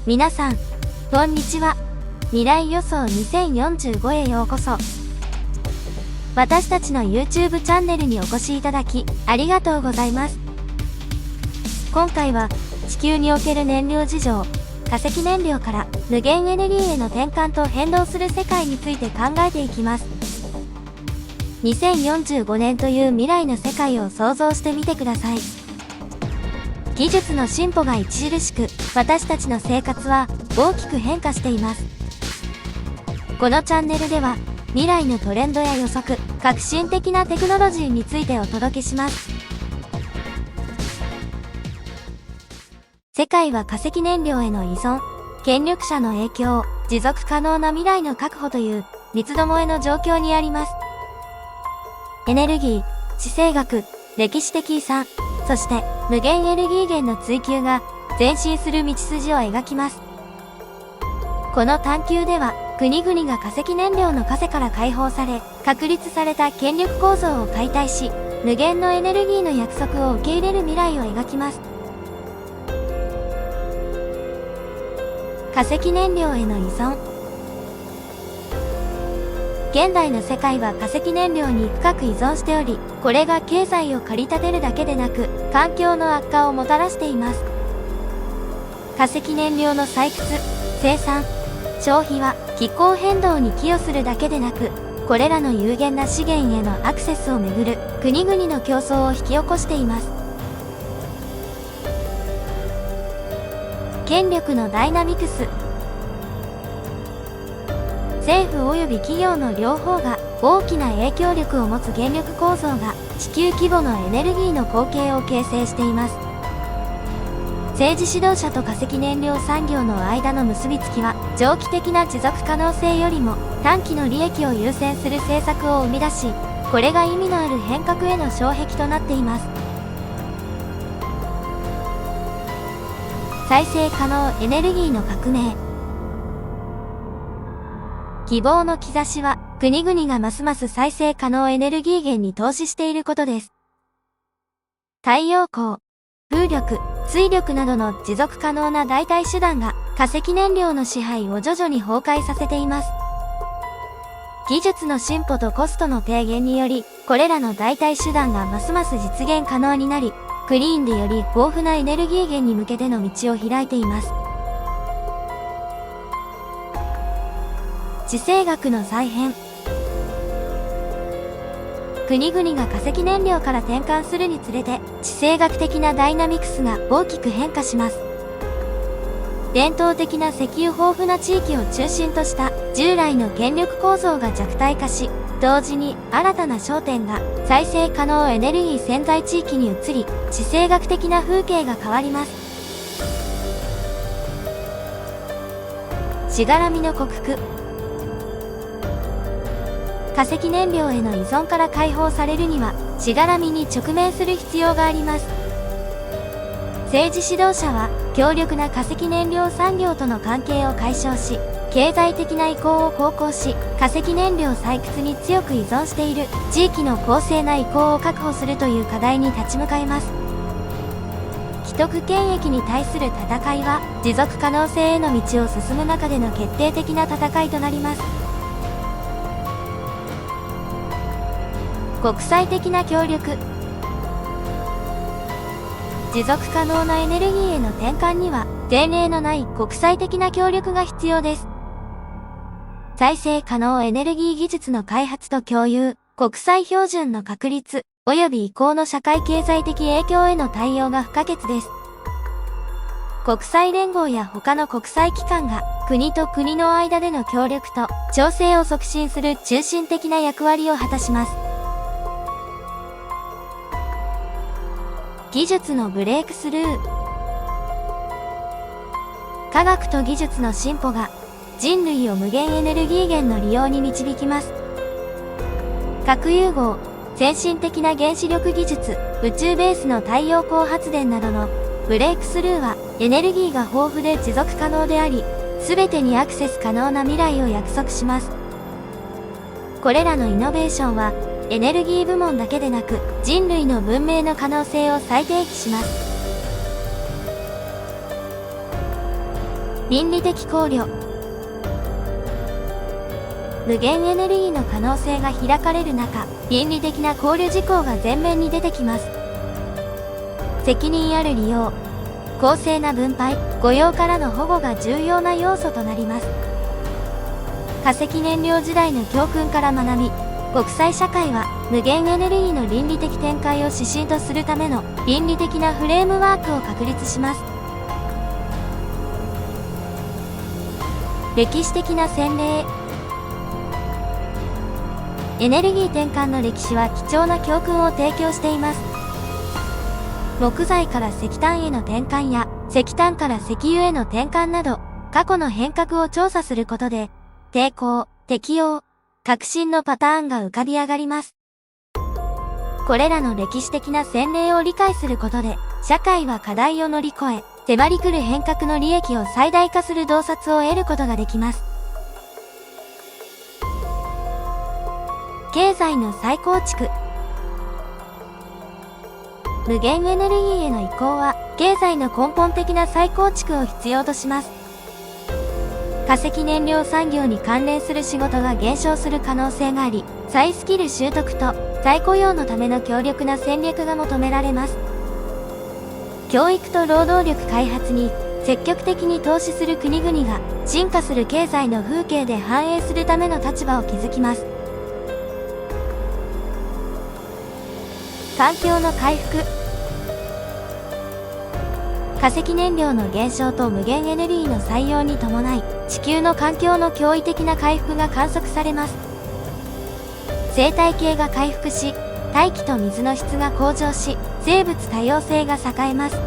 皆さん、こんにちは。未来予想2045へようこそ。私たちの YouTube チャンネルにお越しいただき、ありがとうございます。今回は、地球における燃料事情、化石燃料から無限エネルギーへの転換と変動する世界について考えていきます。2045年という未来の世界を想像してみてください。技術の進歩が著しく、私たちの生活は大きく変化しています。このチャンネルでは、未来のトレンドや予測、革新的なテクノロジーについてお届けします。世界は化石燃料への依存、権力者の影響、持続可能な未来の確保という三つどもえの状況にあります。エネルギー、地政学、歴史的遺産、そして無限エネルギー源の追求が前進する道筋を描きます。この探求では国々が化石燃料の枷から解放され、確立された権力構造を解体し、無限のエネルギーの約束を受け入れる未来を描きます。化石燃料への依存。現代の世界は化石燃料に深く依存しており、これが経済を駆り立てるだけでなく、環境の悪化をもたらしています。化石燃料の採掘、生産、消費は気候変動に寄与するだけでなく、これらの有限な資源へのアクセスをめぐる国々の競争を引き起こしています。権力のダイナミクス。政府及び企業の両方が大きな影響力を持つ原力構造が地球規模のエネルギーの後継を形成しています。政治指導者と化石燃料産業の間の結びつきは長期的な持続可能性よりも短期の利益を優先する政策を生み出し、これが意味のある変革への障壁となっています。再生可能エネルギーの革命。希望の兆しは、国々がますます再生可能エネルギー源に投資していることです。太陽光、風力、水力などの持続可能な代替手段が化石燃料の支配を徐々に崩壊させています。技術の進歩とコストの低減により、これらの代替手段がますます実現可能になり、クリーンでより豊富なエネルギー源に向けての道を開いています。地政学の再編。国々が化石燃料から転換するにつれて、地政学的なダイナミクスが大きく変化します。伝統的な石油豊富な地域を中心とした従来の権力構造が弱体化し、同時に新たな焦点が再生可能エネルギー潜在地域に移り、地政学的な風景が変わります。しがらみの克服。化石燃料への依存から解放されるには、しがらみに直面する必要があります。政治指導者は、強力な化石燃料産業との関係を解消し、経済的な移行を強行し、化石燃料採掘に強く依存している地域の公正な移行を確保するという課題に立ち向かいます。既得権益に対する戦いは、持続可能性への道を進む中での決定的な戦いとなります。国際的な協力。持続可能なエネルギーへの転換には、前例のない国際的な協力が必要です。再生可能エネルギー技術の開発と共有、国際標準の確立、及び移行の社会経済的影響への対応が不可欠です。国際連合や他の国際機関が、国と国の間での協力と調整を促進する中心的な役割を果たします。技術のブレイクスルー。科学と技術の進歩が人類を無限エネルギー源の利用に導きます。核融合、先進的な原子力技術、宇宙ベースの太陽光発電などのブレイクスルーはエネルギーが豊富で持続可能であり、すべてにアクセス可能な未来を約束します。これらのイノベーションはエネルギー部門だけでなく人類の文明の可能性を再提起します。倫理的考慮。無限エネルギーの可能性が開かれる中、倫理的な考慮事項が前面に出てきます。責任ある利用、公正な分配、誤用からの保護が重要な要素となります。化石燃料時代の教訓から学び、国際社会は無限エネルギーの倫理的展開を指針とするための倫理的なフレームワークを確立します。歴史的な先例。エネルギー転換の歴史は貴重な教訓を提供しています。木材から石炭への転換や石炭から石油への転換など、過去の変革を調査することで、抵抗、適応、革新のパターンが浮かび上がります。これらの歴史的な先例を理解することで、社会は課題を乗り越え、迫り来る変革の利益を最大化する洞察を得ることができます。経済の再構築。無限エネルギーへの移行は、経済の根本的な再構築を必要とします。化石燃料産業に関連する仕事が減少する可能性があり、再スキル習得と再雇用のための強力な戦略が求められます。教育と労働力開発に積極的に投資する国々が進化する経済の風景で反映するための立場を築きます。環境の回復。化石燃料の減少と無限エネルギーの採用に伴い、地球の環境の驚異的な回復が観測されます。生態系が回復し、大気と水の質が向上し、生物多様性が栄えます。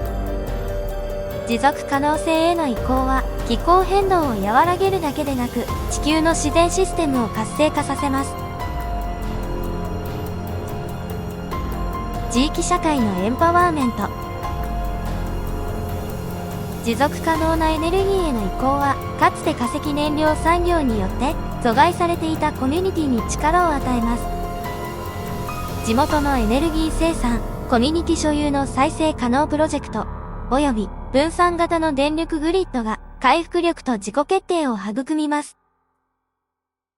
持続可能性への移行は、気候変動を和らげるだけでなく、地球の自然システムを活性化させます。地域社会のエンパワーメント。持続可能なエネルギーへの移行は、かつて化石燃料産業によって阻害されていたコミュニティに力を与えます。地元のエネルギー生産、コミュニティ所有の再生可能プロジェクト、および分散型の電力グリッドが回復力と自己決定を育みます。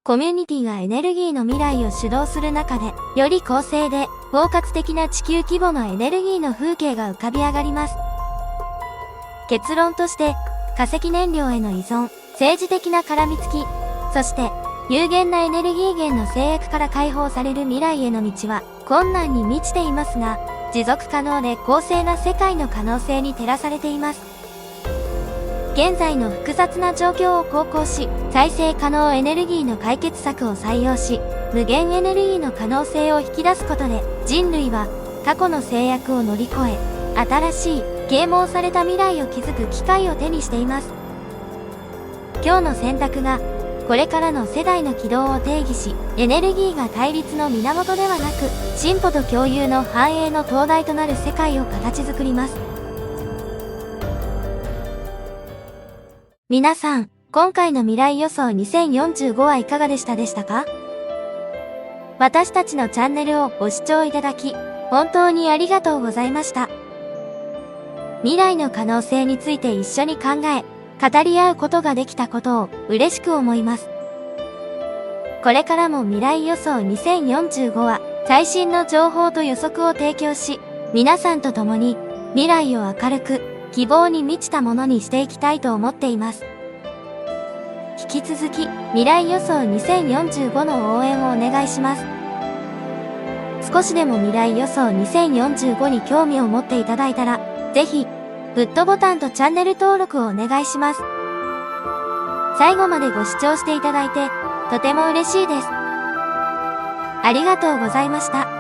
コミュニティがエネルギーの未来を主導する中で、より公正で包括的な地球規模のエネルギーの風景が浮かび上がります。結論として、化石燃料への依存、政治的な絡みつき、そして有限なエネルギー源の制約から解放される未来への道は困難に満ちていますが、持続可能で公正な世界の可能性に照らされています。現在の複雑な状況を考慮し、再生可能エネルギーの解決策を採用し、無限エネルギーの可能性を引き出すことで、人類は過去の制約を乗り越え、新しい啓蒙された未来を築く機会を手にしています。今日の選択が、これからの世代の軌道を定義し、エネルギーが対立の源ではなく、進歩と共有の繁栄の灯台となる世界を形作ります。皆さん、今回の未来予想2045はいかがでしたか？私たちのチャンネルをご視聴いただき、本当にありがとうございました。未来の可能性について一緒に考え、語り合うことができたことを嬉しく思います。これからも未来予想2045は最新の情報と予測を提供し、皆さんと共に未来を明るく希望に満ちたものにしていきたいと思っています。引き続き未来予想2045の応援をお願いします。少しでも未来予想2045に興味を持っていただいたら、ぜひグッドボタンとチャンネル登録をお願いします。最後までご視聴していただいてとても嬉しいです。ありがとうございました。